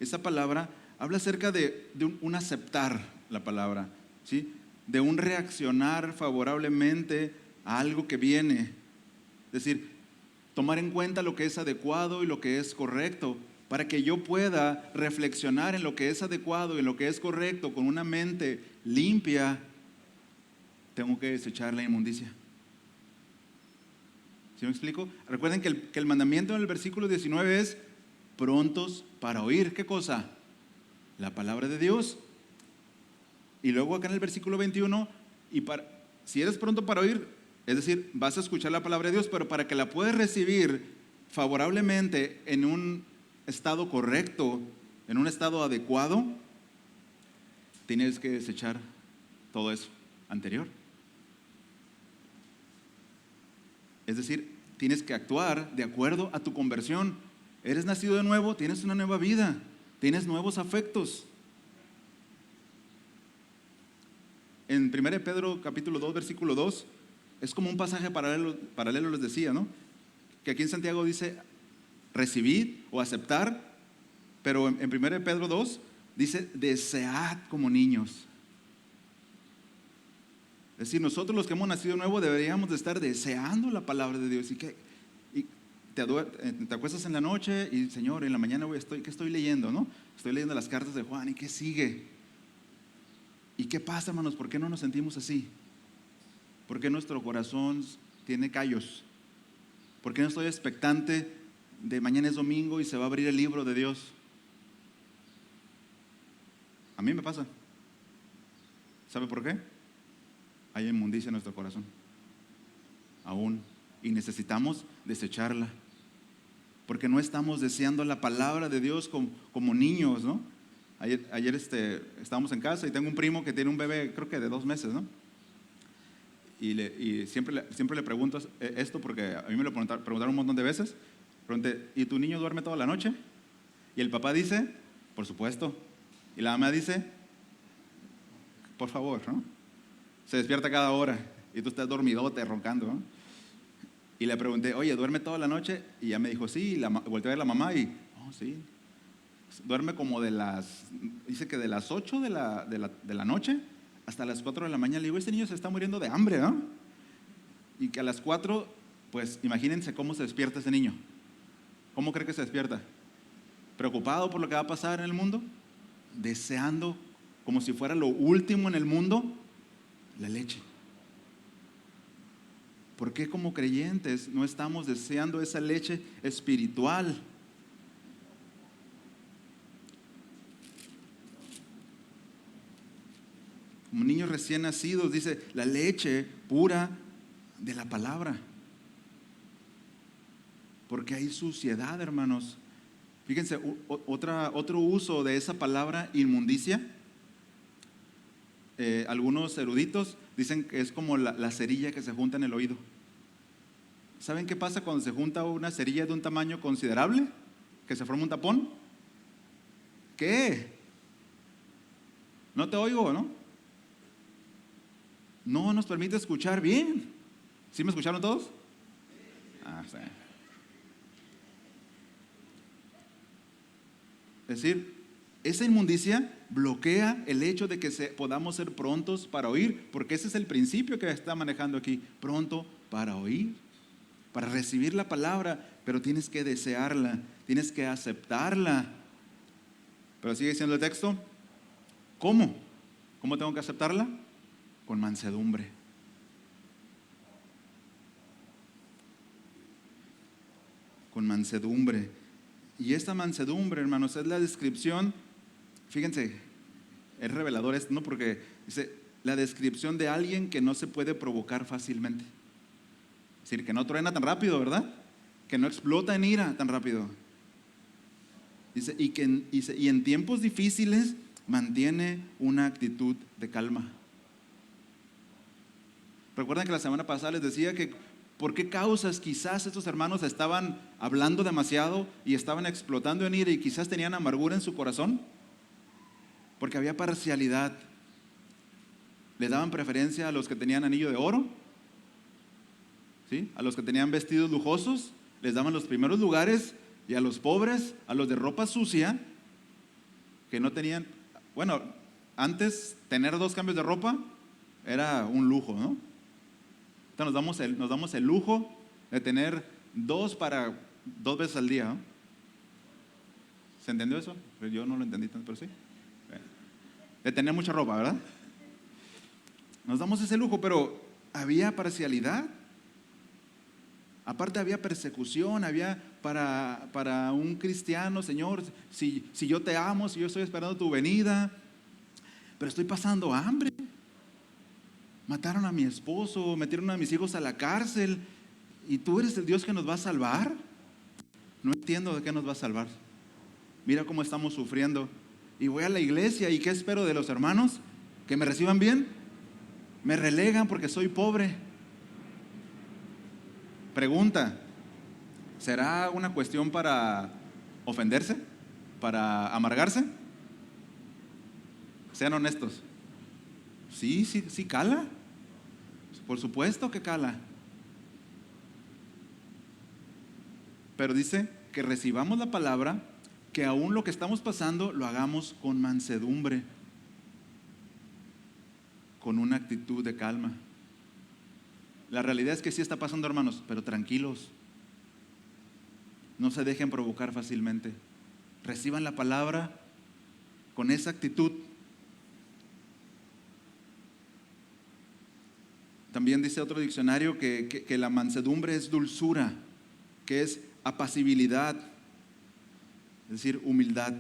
Esa palabra habla acerca de un aceptar la palabra, ¿sí?, de un reaccionar favorablemente a algo que viene. Es decir, tomar en cuenta lo que es adecuado y lo que es correcto, para que yo pueda reflexionar en lo que es adecuado y en lo que es correcto con una mente limpia. Tengo que desechar la inmundicia. ¿Sí me explico? Recuerden que el mandamiento en el versículo 19 es prontos para oír. ¿Qué cosa? La palabra de Dios. Y luego acá en el versículo 21, si eres pronto para oír, es decir, vas a escuchar la palabra de Dios, pero para que la puedas recibir favorablemente en un estado correcto, en un estado adecuado, tienes que desechar todo eso anterior. Es decir, tienes que actuar de acuerdo a tu conversión. Eres nacido de nuevo, tienes una nueva vida, tienes nuevos afectos. En 1 Pedro capítulo 2, versículo 2, es como un pasaje paralelo les decía, ¿no? Que aquí en Santiago dice recibir o aceptar, pero en 1 Pedro 2 dice desead como niños. Es decir, nosotros los que hemos nacido nuevo deberíamos de estar deseando la palabra de Dios. Y te acuestas en la noche y Señor, en la mañana ¿qué estoy leyendo? ¿No? Estoy leyendo las cartas de Juan. ¿Y qué sigue? ¿Y qué pasa, hermanos? ¿Por qué no nos sentimos así? ¿Por qué nuestro corazón tiene callos? ¿Por qué no estoy expectante de mañana es domingo y se va a abrir el libro de Dios? A mí me pasa. ¿Sabe por qué? Hay inmundicia en nuestro corazón aún, y necesitamos desecharla, porque no estamos deseando la palabra de Dios como niños, ¿no? Ayer estábamos en casa y tengo un primo que tiene un bebé, creo que de 2 meses, ¿no? Y siempre le pregunto esto, porque a mí me lo preguntaron un montón de veces. Pregunté, ¿y tu niño duerme toda la noche? Y el papá dice, por supuesto. Y la mamá dice, por favor, ¿no? Se despierta cada hora y tú estás dormidote, roncando, ¿no? Y le pregunté, oye, ¿duerme toda la noche? Y ya me dijo, sí. Y volteé a ver a la mamá y, oh, sí. Duerme como dice que de las 8 de la noche hasta las 4 de la mañana. Le digo, este niño se está muriendo de hambre, ¿no? Y que a las 4, pues imagínense cómo se despierta ese niño. ¿Cómo cree que se despierta? ¿Preocupado por lo que va a pasar en el mundo? Deseando, como si fuera lo último en el mundo, la leche. ¿Por qué como creyentes no estamos deseando esa leche espiritual? Como niños recién nacidos, dice, la leche pura de la palabra. Porque hay suciedad, hermanos. Fíjense, otro uso de esa palabra inmundicia. Algunos eruditos dicen que es como la cerilla que se junta en el oído. ¿Saben qué pasa cuando se junta una cerilla de un tamaño considerable? Que se forma un tapón. ¿Qué? No te oigo, ¿no? No nos permite escuchar bien. ¿Sí me escucharon todos? Ah, sí. Es decir, esa inmundicia bloquea el hecho de que podamos ser prontos para oír, porque ese es el principio que está manejando aquí, pronto para oír, para recibir la palabra, pero tienes que desearla, tienes que aceptarla. Pero sigue diciendo el texto, ¿cómo? ¿Cómo tengo que aceptarla? Con mansedumbre. Con mansedumbre. Y esta mansedumbre, hermanos, es la descripción, fíjense, es revelador esto, ¿no? Porque dice, la descripción de alguien que no se puede provocar fácilmente. Es decir, que no truena tan rápido, ¿verdad? Que no explota en ira tan rápido. Dice, y en tiempos difíciles mantiene una actitud de calma. Recuerdan que la semana pasada les decía que por qué causas quizás estos hermanos estaban hablando demasiado y estaban explotando en ira y quizás tenían amargura en su corazón. Porque había parcialidad. Le daban preferencia a los que tenían anillo de oro, ¿sí? A los que tenían vestidos lujosos, les daban los primeros lugares, y a los pobres, a los de ropa sucia, que no tenían, bueno, antes tener 2 cambios de ropa era un lujo, ¿no? Entonces nos damos el lujo de tener 2 veces al día, ¿no? ¿Se entendió eso? Yo no lo entendí tanto, pero sí. De tener mucha ropa, ¿verdad? Nos damos ese lujo, pero había parcialidad. Aparte había persecución, había para un cristiano, Señor, si yo te amo, si yo estoy esperando tu venida, pero estoy pasando hambre. Mataron a mi esposo, metieron a mis hijos a la cárcel, y tú eres el Dios que nos va a salvar. No entiendo de qué nos va a salvar. Mira cómo estamos sufriendo. Y voy a la iglesia, ¿y qué espero de los hermanos? ¿Que me reciban bien? Me relegan porque soy pobre. Pregunta, ¿será una cuestión para ofenderse? ¿Para amargarse? Sean honestos. Sí, sí, sí cala. Por supuesto que cala. Pero dice que recibamos la palabra, que aún lo que estamos pasando lo hagamos con mansedumbre, con una actitud de calma. La realidad es que sí está pasando, hermanos, pero tranquilos. No se dejen provocar fácilmente. Reciban la palabra con esa actitud. También dice otro diccionario que la mansedumbre es dulzura, que es apacibilidad, es decir, humildad.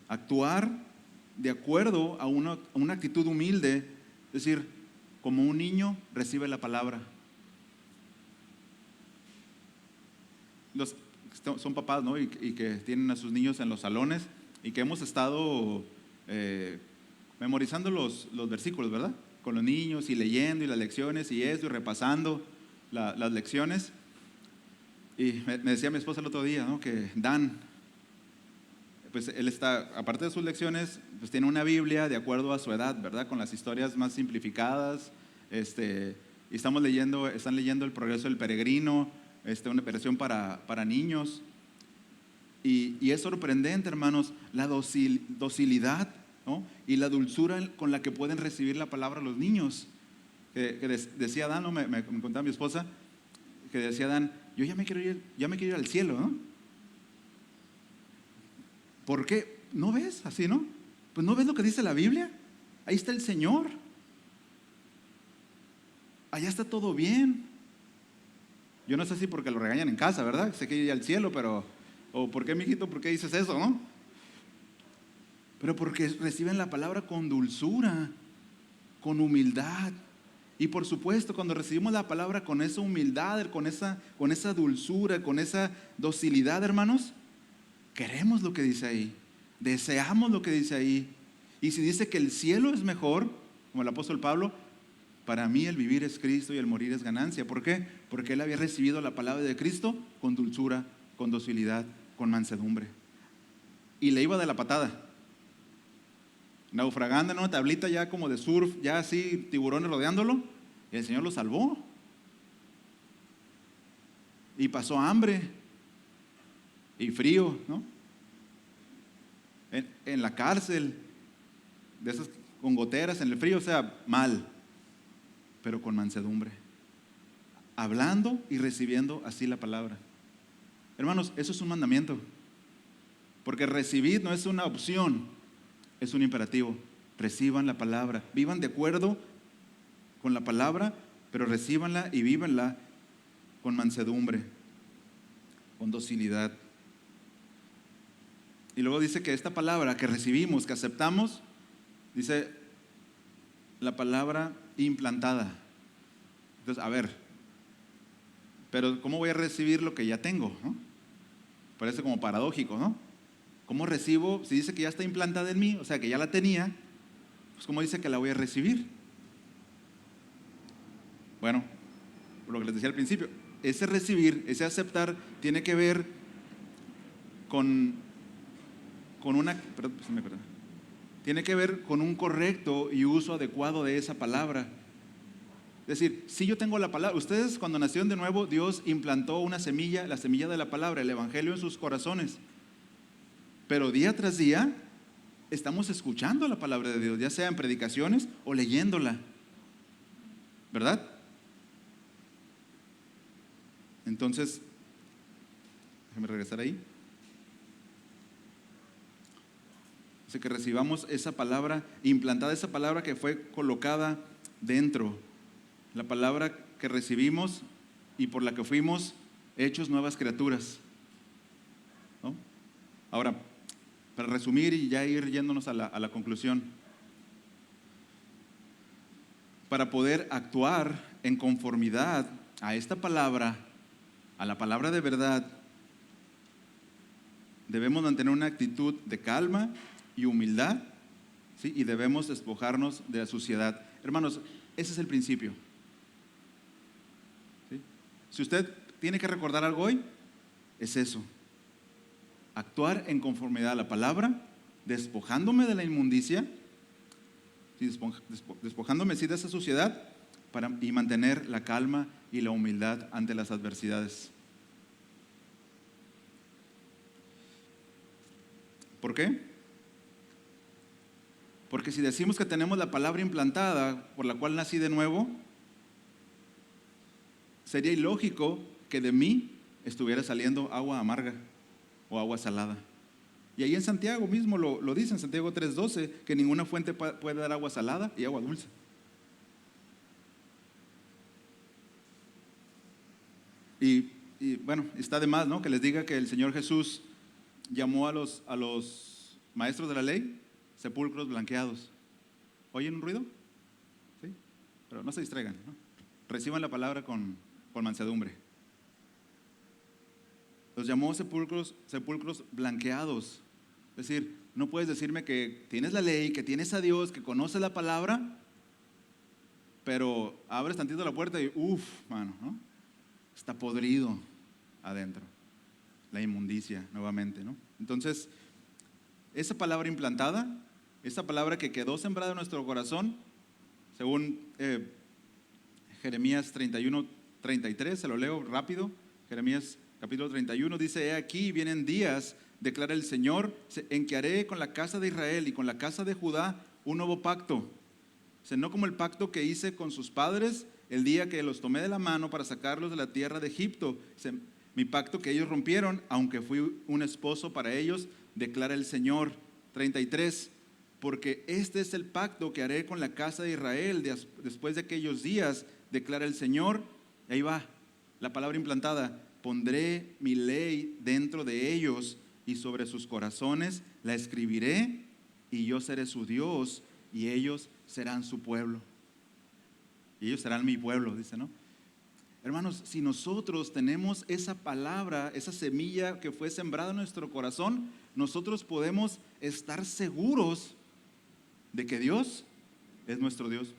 Actuar de acuerdo a una actitud humilde, es decir, como un niño recibe la palabra. Los son papás, ¿no? y que tienen a sus niños en los salones y que hemos estado memorizando los versículos, ¿verdad? Con los niños y leyendo y las lecciones y eso y repasando las lecciones. Y me decía mi esposa el otro día, ¿no? Que Dan, pues él está, aparte de sus lecciones, pues tiene una Biblia de acuerdo a su edad, ¿verdad? Con las historias más simplificadas. Y están leyendo El Progreso del Peregrino, una versión para niños. Y es sorprendente, hermanos, la docilidad, ¿no? Y la dulzura con la que pueden recibir la palabra los niños. Decía Dan, ¿no? me contaba mi esposa, que decía Dan, yo ya me quiero ir al cielo, ¿no? ¿Por qué? ¿No ves así, no? Pues ¿no ves lo que dice la Biblia? Ahí está el Señor. Allá está todo bien. Yo no sé si porque lo regañan en casa, ¿verdad? Se quiere ir al cielo, pero... ¿O por qué, mijito? ¿Por qué dices eso, no? Pero porque reciben la palabra con dulzura, con humildad. Y por supuesto, cuando recibimos la palabra con esa humildad, con esa dulzura, con esa docilidad, hermanos, queremos lo que dice ahí, deseamos lo que dice ahí. Y si dice que el cielo es mejor, como el apóstol Pablo, para mí el vivir es Cristo y el morir es ganancia. ¿Por qué? Porque él había recibido la palabra de Cristo con dulzura, con docilidad, con mansedumbre. Y le iba de la patada, naufragando en una tablita ya como de surf, ya así tiburones rodeándolo, y el Señor lo salvó. Y pasó hambre y frío, ¿no? En la cárcel, de esas con goteras en el frío, o sea, mal, pero con mansedumbre, hablando y recibiendo así la palabra. Hermanos, eso es un mandamiento, porque recibir no es una opción, es un imperativo. Reciban la palabra, vivan de acuerdo con la palabra, pero recíbanla y vívanla con mansedumbre, con docilidad. Y luego dice que esta palabra que recibimos, que aceptamos, dice la palabra implantada. Entonces, a ver, pero ¿cómo voy a recibir lo que ya tengo, no? Parece como paradójico, ¿no? ¿Cómo recibo? Si dice que ya está implantada en mí, o sea que ya la tenía, pues ¿cómo dice que la voy a recibir? Bueno, por lo que les decía al principio, ese recibir, ese aceptar, tiene que ver tiene que ver con un correcto y uso adecuado de esa palabra. Es decir, si yo tengo la palabra, ustedes cuando nacieron de nuevo, Dios implantó una semilla, la semilla de la palabra, el evangelio en sus corazones. Pero día tras día estamos escuchando la palabra de Dios, ya sea en predicaciones o leyéndola, ¿verdad? Entonces, déjame regresar ahí. Dice que recibamos esa palabra implantada, esa palabra que fue colocada dentro, la palabra que recibimos y por la que fuimos hechos nuevas criaturas, ¿no? Ahora, para resumir y ya ir yéndonos a la conclusión, para poder actuar en conformidad a esta palabra, a la palabra de verdad, debemos mantener una actitud de calma y humildad, ¿sí? Y debemos despojarnos de la suciedad. Hermanos, ese es el principio, ¿sí? Si usted tiene que recordar algo hoy, es eso. Actuar en conformidad a la palabra, despojándome de la inmundicia, despojándome sí de esa suciedad y mantener la calma y la humildad ante las adversidades. ¿Por qué? Porque si decimos que tenemos la palabra implantada por la cual nací de nuevo, sería ilógico que de mí estuviera saliendo agua amarga o agua salada. Y ahí en Santiago mismo lo dice, en Santiago 3:12, que ninguna fuente puede dar agua salada y agua dulce. Y bueno, está de más, ¿no?, que les diga que el Señor Jesús llamó a los maestros de la ley sepulcros blanqueados. ¿Oyen un ruido? ¿Sí? Pero no se distraigan, ¿no? Reciban la palabra con mansedumbre. Los llamó sepulcros blanqueados. Es decir, no puedes decirme que tienes la ley, que tienes a Dios, que conoces la palabra, pero abres tantito la puerta y mano, ¿no?, está podrido adentro. La inmundicia nuevamente, ¿no? Entonces, esa palabra implantada, esa palabra que quedó sembrada en nuestro corazón, según Jeremías 31:33, se lo leo rápido. Jeremías capítulo 31 dice: he aquí vienen días, declara el Señor, en que haré con la casa de Israel y con la casa de Judá un nuevo pacto. O sea, no como el pacto que hice con sus padres el día que los tomé de la mano para sacarlos de la tierra de Egipto. O sea, mi pacto que ellos rompieron, aunque fui un esposo para ellos, declara el Señor. 33, porque este es el pacto que haré con la casa de Israel después de aquellos días, declara el Señor. Ahí va la palabra implantada: pondré mi ley dentro de ellos y sobre sus corazones la escribiré, y yo seré su Dios y ellos serán su pueblo. Y ellos serán mi pueblo, dice, ¿no? Hermanos, si nosotros tenemos esa palabra, esa semilla que fue sembrada en nuestro corazón, nosotros podemos estar seguros de que Dios es nuestro Dios.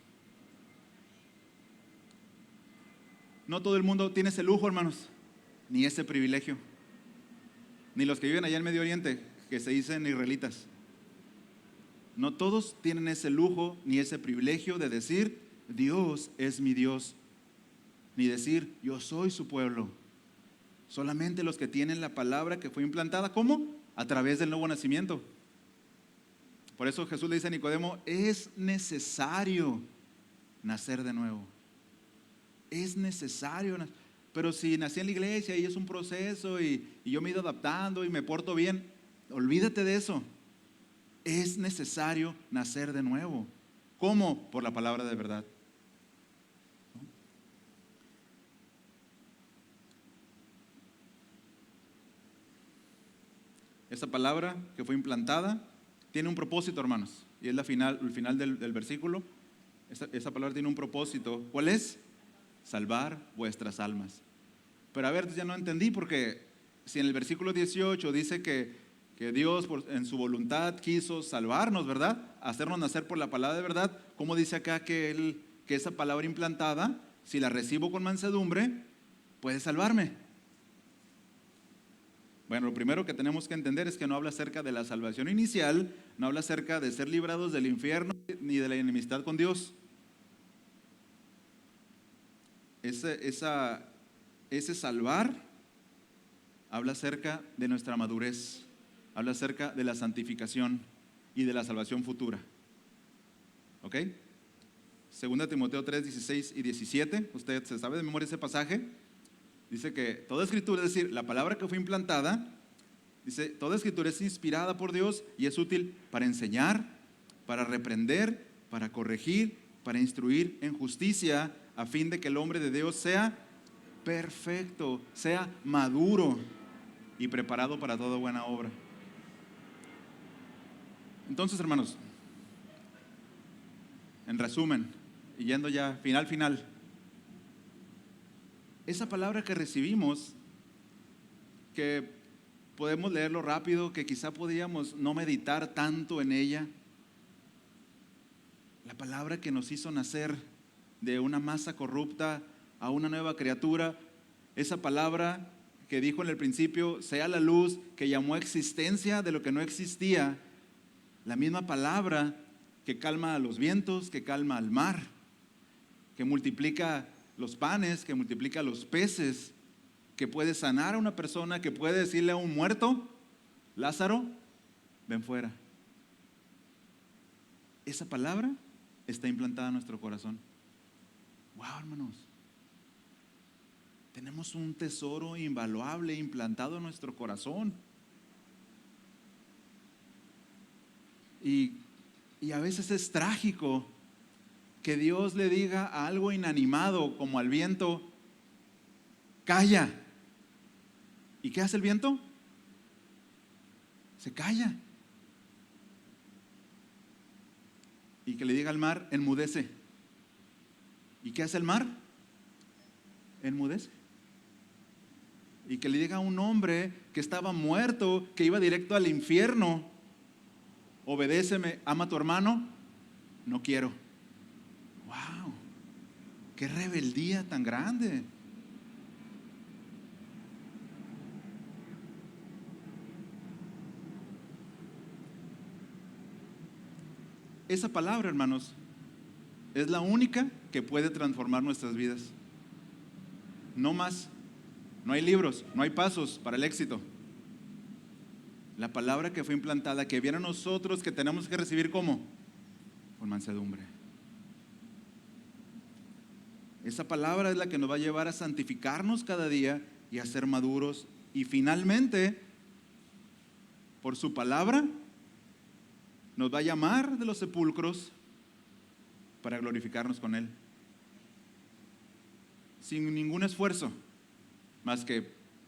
No todo el mundo tiene ese lujo, hermanos, ni ese privilegio. Ni los que viven allá en Medio Oriente, que se dicen israelitas. No todos tienen ese lujo ni ese privilegio de decir: Dios es mi Dios. Ni decir: yo soy su pueblo. Solamente los que tienen la palabra que fue implantada. ¿Cómo? A través del nuevo nacimiento. Por eso Jesús le dice a Nicodemo: es necesario nacer de nuevo. Es necesario. Pero si nací en la iglesia y es un proceso y yo me he ido adaptando y me porto bien, olvídate de eso. Es necesario nacer de nuevo. ¿Cómo? Por la palabra de verdad. Esa palabra que fue implantada tiene un propósito, hermanos, y es el final del versículo. Esa palabra tiene un propósito. ¿Cuál es? Salvar vuestras almas. Pero a ver, ya no entendí, porque si en el versículo 18 dice que Dios en su voluntad quiso salvarnos, ¿verdad?, hacernos nacer por la palabra de verdad, ¿cómo dice acá que esa palabra implantada, si la recibo con mansedumbre, puede salvarme? Bueno, lo primero que tenemos que entender es que no habla acerca de la salvación inicial, no habla acerca de ser librados del infierno ni de la enemistad con Dios. Ese salvar habla acerca de nuestra madurez, habla acerca de la santificación y de la salvación futura. ¿Ok? Segunda Timoteo 3:16 y 17, usted se sabe de memoria ese pasaje. Dice que toda escritura, es decir, la palabra que fue implantada, dice: toda escritura es inspirada por Dios y es útil para enseñar, para reprender, para corregir, para instruir en justicia, a fin de que el hombre de Dios sea perfecto, sea maduro y preparado para toda buena obra. Entonces, hermanos, en resumen, y yendo ya final, esa palabra que recibimos, que podemos leerlo rápido, que quizá podíamos no meditar tanto en ella, la palabra que nos hizo nacer de una masa corrupta a una nueva criatura, esa palabra que dijo en el principio, sea la luz, que llamó existencia de lo que no existía, la misma palabra que calma a los vientos, que calma al mar, que multiplica los panes, que multiplica los peces, que puede sanar a una persona, que puede decirle a un muerto, Lázaro, ven fuera. Esa palabra está implantada en nuestro corazón. Wow, hermanos. Tenemos un tesoro invaluable implantado en nuestro corazón. Y a veces es trágico que Dios le diga a algo inanimado como al viento, calla. ¿Y qué hace el viento? Se calla. Y que le diga al mar, enmudece. ¿Y qué hace el mar? Enmudece. Y que le diga a un hombre que estaba muerto, que iba directo al infierno, obedéceme, ama a tu hermano, no quiero. ¡Wow! ¡Qué rebeldía tan grande! Esa palabra, hermanos, es la única que puede transformar nuestras vidas. No más. No hay libros, no hay pasos para el éxito. La palabra que fue implantada, que viene a nosotros, que tenemos que recibir ¿cómo? Con mansedumbre. Esa palabra es la que nos va a llevar a santificarnos cada día y a ser maduros. Y finalmente, por su palabra, nos va a llamar de los sepulcros para glorificarnos con Él. Sin ningún esfuerzo, más que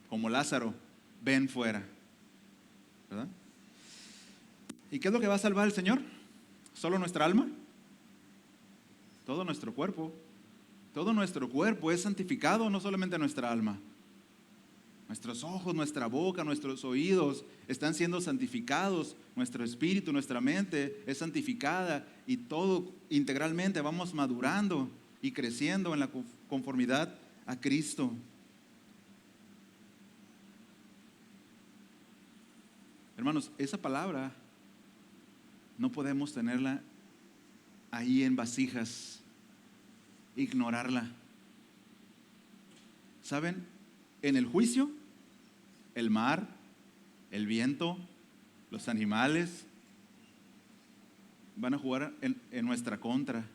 como Lázaro, ven fuera. ¿Verdad? ¿Y qué es lo que va a salvar el Señor? ¿Solo nuestra alma? Todo nuestro cuerpo. Todo nuestro cuerpo es santificado, no solamente nuestra alma. Nuestros ojos, nuestra boca, nuestros oídos están siendo santificados. Nuestro espíritu, nuestra mente es santificada y todo integralmente vamos madurando y creciendo en la conformidad a Cristo. Hermanos, esa palabra no podemos tenerla ahí en vasijas, ignorarla. ¿Saben? En el juicio, el mar, el viento, los animales van a jugar en nuestra contra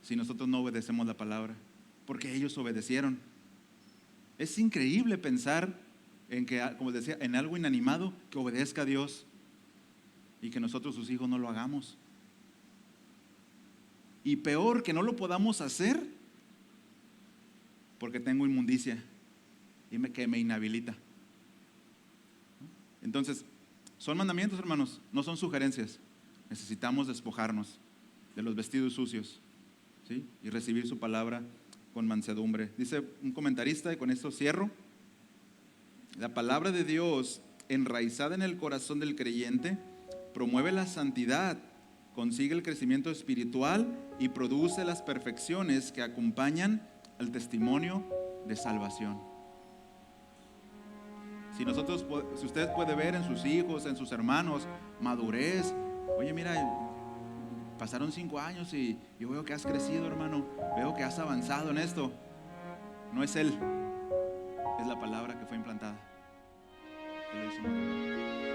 si nosotros no obedecemos la palabra, porque ellos obedecieron. Es increíble pensar en que, como decía, en algo inanimado que obedezca a Dios y que nosotros sus hijos no lo hagamos. Y peor, que no lo podamos hacer porque tengo inmundicia y que me inhabilita. Entonces, son mandamientos, hermanos, no son sugerencias. Necesitamos despojarnos de los vestidos sucios, ¿sí? Y recibir su palabra con mansedumbre. Dice un comentarista, y con esto cierro: la palabra de Dios, enraizada en el corazón del creyente, promueve la santidad, consigue el crecimiento espiritual y produce las perfecciones que acompañan al testimonio de salvación. Si usted puede ver en sus hijos, en sus hermanos, madurez. Oye, mira, pasaron 5 años y yo veo que has crecido, hermano. Veo que has avanzado en esto. No es él, es la palabra que fue implantada. Que lo hizo madurar.